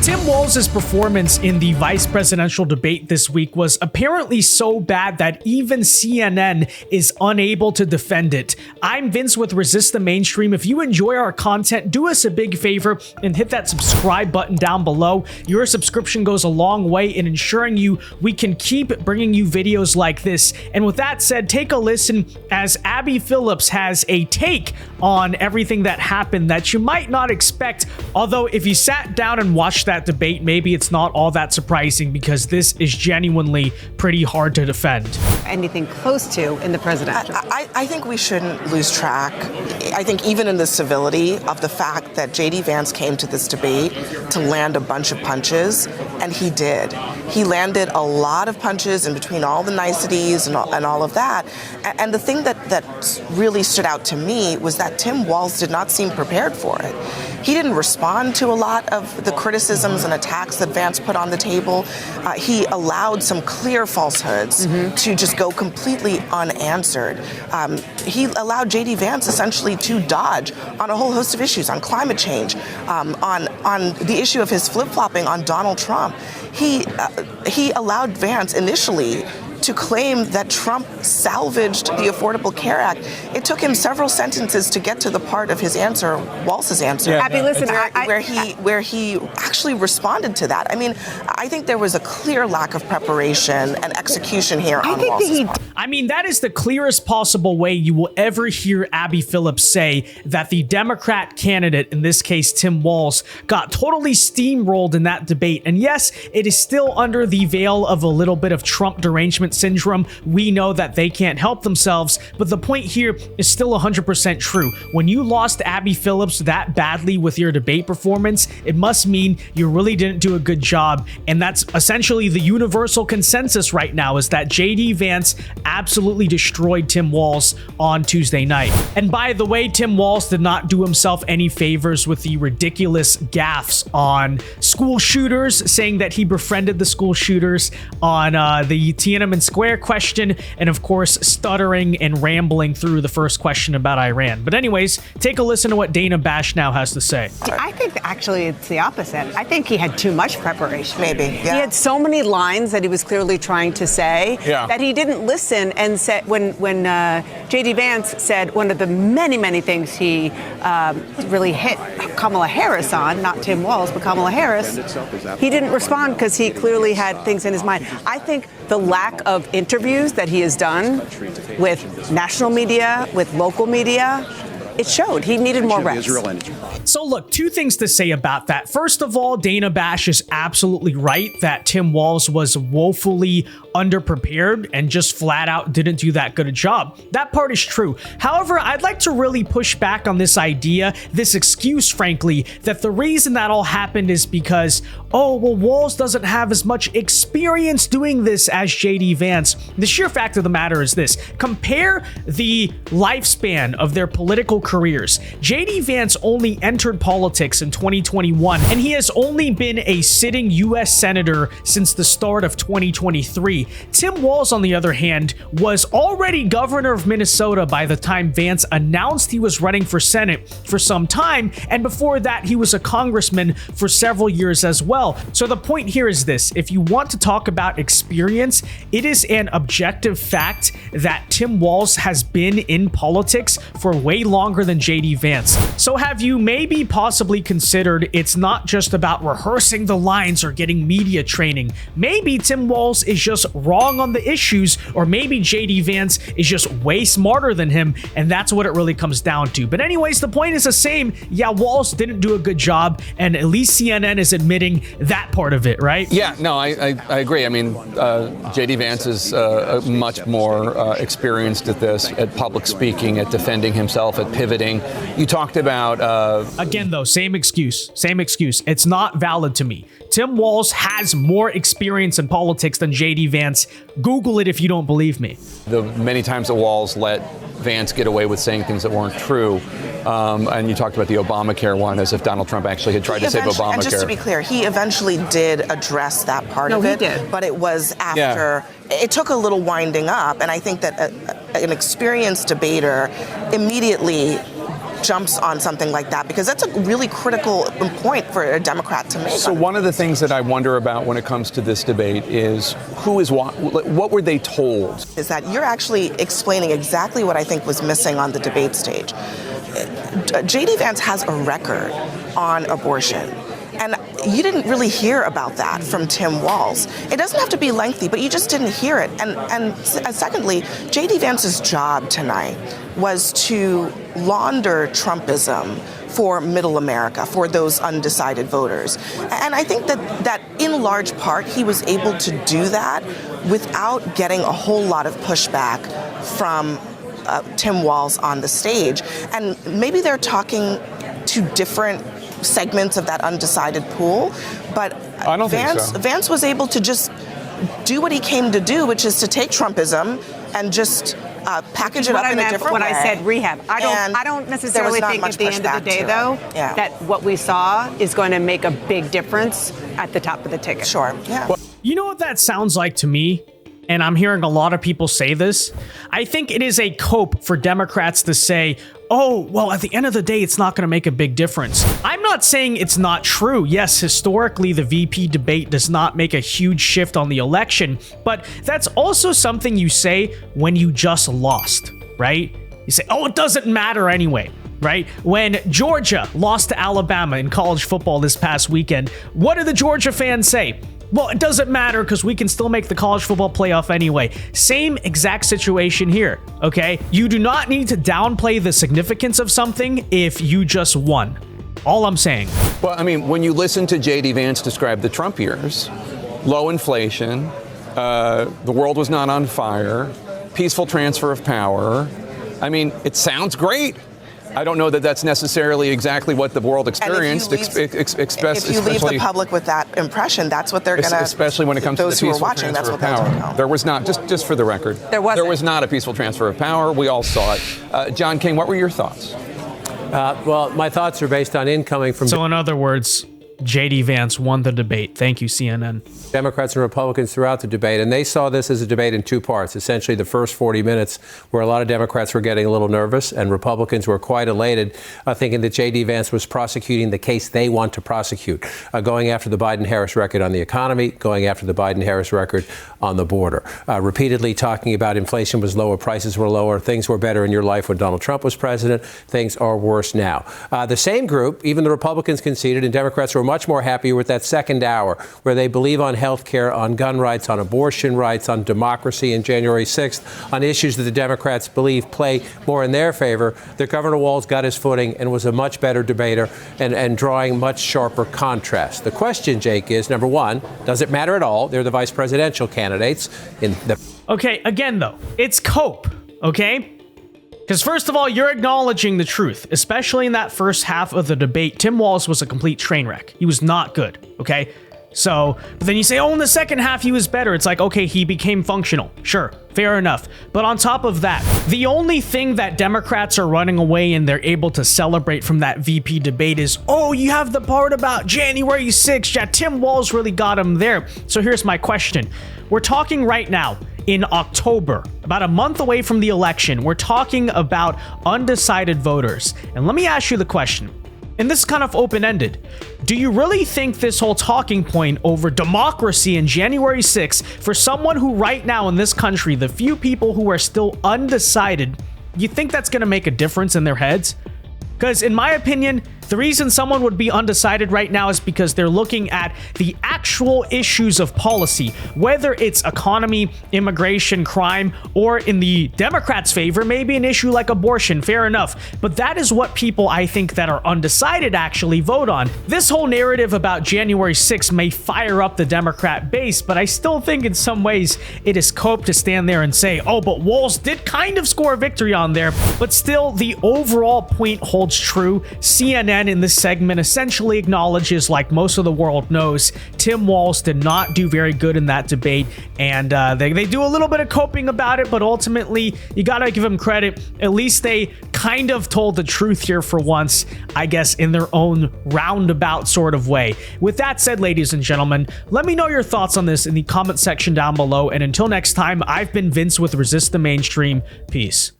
Tim Walz's performance in the vice presidential debate this week was apparently so bad that even CNN is unable to defend it. I'm Vince with Resist the Mainstream. If you enjoy our content, do us a big favor and hit that subscribe button down below. Your subscription goes a long way in ensuring we can keep bringing you videos like this. And with that said, take a listen as Abby Phillips has a take on everything that happened that you might not expect. Although if you sat down and watched that debate, maybe it's not all that surprising because this is genuinely pretty hard to defend. Anything close to in the presidential? I think we shouldn't lose track. I think even in the civility of the fact that JD Vance came to this debate to land a bunch of punches, and he did. He landed a lot of punches in between all the niceties and all of that. And the thing that really stood out to me was that Tim Walz did not seem prepared for it. He didn't respond to a lot of the criticisms and attacks that Vance put on the table. He allowed some clear falsehoods to just go completely unanswered. He allowed JD Vance essentially to dodge on a whole host of issues, on climate change, on the issue of his flip-flopping on Donald Trump. He allowed Vance initially to claim that Trump salvaged the Affordable Care Act. It took him several sentences to get to the part of his answer, Walz's answer, Abby, listen, where he actually responded to that. I mean, I think there was a clear lack of preparation and execution here on Walz's part. I mean, that is the clearest possible way you will ever hear Abby Phillips say that the Democrat candidate, in this case Tim Walz, got totally steamrolled in that debate. And yes, it is still under the veil of a little bit of Trump derangement syndrome. We know that they can't help themselves, but the point here is still 100% true. When you lost Abby Phillips that badly with your debate performance, it must mean you really didn't do a good job. And that's essentially the universal consensus right now, is that JD Vance absolutely destroyed Tim Walz on Tuesday night. And by the way, Tim Walz did not do himself any favors with the ridiculous gaffes on school shooters, saying that he befriended the school shooters, on the Tiananmen Square question, and of course stuttering and rambling through the first question about Iran. But anyways, take a listen to what Dana Bash now has to say. I think actually it's the opposite. I think he had too much preparation. Maybe, yeah. He had so many lines that he was clearly trying to say that he didn't listen and said when JD Vance said one of the many things he really hit Kamala Harris on, not Tim Walz, but Kamala Harris, he didn't respond because he clearly had things in his mind. I think the lack of interviews that he has done with national media, with local media, it showed. He needed more reps. So look, two things to say about that. First of all, Dana Bash is absolutely right that Tim Walz was woefully underprepared and just flat out didn't do that good a job. That part is true. However, I'd like to really push back on this idea, this excuse, frankly, that the reason that all happened is because, oh, well, Walz doesn't have as much experience doing this as JD Vance. The sheer fact of the matter is this: compare the lifespan of their political careers. JD Vance only entered politics in 2021, and he has only been a sitting U.S. Senator since the start of 2023. Tim Walz, on the other hand, was already governor of Minnesota by the time Vance announced he was running for Senate for some time, and before that, he was a congressman for several years as well. So the point here is this: if you want to talk about experience, it is an objective fact that Tim Walz has been in politics for way longer than JD Vance. So have you maybe possibly considered it's not just about rehearsing the lines or getting media training? Maybe Tim Walz is just wrong on the issues, or maybe JD Vance is just way smarter than him, and that's what it really comes down to. But anyways, the point is the same. Yeah, Walz didn't do a good job, and at least CNN is admitting that part of it, right? Yeah, no, I agree. I mean, JD Vance is much more experienced at this, at public speaking, at defending himself, at pivoting. You talked about... Again, though, same excuse. It's not valid to me. Tim Walz has more experience in politics than JD Vance. Google it if you don't believe me. The many times that Walz let Vance get away with saying things that weren't true. And you talked about the Obamacare one as if Donald Trump actually had tried to save Obamacare. And just to be clear, he eventually did address that part of it. No, he did. But it was after, it took a little winding up. And I think that an experienced debater immediately jumps on something like that, because that's a really critical point for a Democrat to make. So one of the things that I wonder about when it comes to this debate is who is what were they told? Is that you're actually explaining exactly what I think was missing on the debate stage. JD Vance has a record on abortion. And you didn't really hear about that from Tim Walz. It doesn't have to be lengthy, but you just didn't hear it. And secondly, JD Vance's job tonight was to launder Trumpism for middle America, for those undecided voters. And I think that in large part, he was able to do that without getting a whole lot of pushback from Tim Walz on the stage. And maybe they're talking to different segments of that undecided pool, but I don't think so. Vance was able to just do what he came to do, which is to take Trumpism and just package it up in a different way. When I said rehab, I don't necessarily think at the end of the day, though, that what we saw is going to make a big difference at the top of the ticket. Sure. Yeah. You know what that sounds like to me? And I'm hearing a lot of people say this. I think it is a cope for Democrats to say, oh, well, at the end of the day, it's not going to make a big difference. I'm not saying it's not true. Yes, historically, the VP debate does not make a huge shift on the election, but that's also something you say when you just lost, right? You say, oh, it doesn't matter anyway. Right? When Georgia lost to Alabama in college football this past weekend, what did the Georgia fans say? Well, it doesn't matter because we can still make the college football playoff anyway. Same exact situation here, okay? You do not need to downplay the significance of something if you just won. All I'm saying. Well, I mean, when you listen to JD Vance describe the Trump years, low inflation, the world was not on fire, peaceful transfer of power, I mean, it sounds great. I don't know that that's necessarily exactly what the world experienced. If you leave the public with that impression, that's what they're going to. Especially when it comes to the peaceful transfer of power. There was not, just for the record, there was not a peaceful transfer of power. We all saw it. John King, what were your thoughts? Well, my thoughts are based on incoming from. So in other words, JD Vance won the debate. Thank you, CNN. Democrats and Republicans throughout the debate, and they saw this as a debate in two parts. Essentially, the first 40 minutes where a lot of Democrats were getting a little nervous and Republicans were quite elated, thinking that JD Vance was prosecuting the case they want to prosecute, going after the Biden-Harris record on the economy, going after the Biden-Harris record on the border, repeatedly talking about inflation was lower, prices were lower, things were better in your life when Donald Trump was president, things are worse now. The same group, even the Republicans conceded, and Democrats were much more happy with that second hour where they believe on health care, on gun rights, on abortion rights, on democracy, and January 6th, on issues that the Democrats believe play more in their favor, that Governor Walz got his footing and was a much better debater and drawing much sharper contrast. The question, Jake, is, number one, does it matter at all? They're the vice presidential candidates. Okay, again, though, it's cope, okay? Because first of all, you're acknowledging the truth, especially in that first half of the debate. Tim Walz was a complete train wreck. He was not good, okay? So, but then you say, oh, in the second half, he was better. It's like, okay, he became functional. Sure, fair enough. But on top of that, the only thing that Democrats are running away and they're able to celebrate from that VP debate is, oh, you have the part about January 6th. Yeah, Tim Walz really got him there. So here's my question. We're talking right now in October, about a month away from the election. We're talking about undecided voters. And let me ask you the question. And this is kind of open-ended. Do you really think this whole talking point over democracy and January 6th, for someone who right now in this country, the few people who are still undecided, you think that's going to make a difference in their heads? Because in my opinion, the reason someone would be undecided right now is because they're looking at the actual issues of policy, whether it's economy, immigration, crime, or in the Democrats' favor, maybe an issue like abortion, fair enough. But that is what people, I think, that are undecided actually vote on. This whole narrative about January 6th may fire up the Democrat base, but I still think in some ways it is cope to stand there and say, oh, but Walz did kind of score a victory on there. But still, the overall point holds true. CNN in this segment essentially acknowledges, like most of the world knows, Tim Walz did not do very good in that debate, and they do a little bit of coping about it, but ultimately, you gotta give them credit. At least they kind of told the truth here for once, I guess, in their own roundabout sort of way. With that said, ladies and gentlemen, let me know your thoughts on this in the comment section down below, and until next time, I've been Vince with Resist the Mainstream. Peace.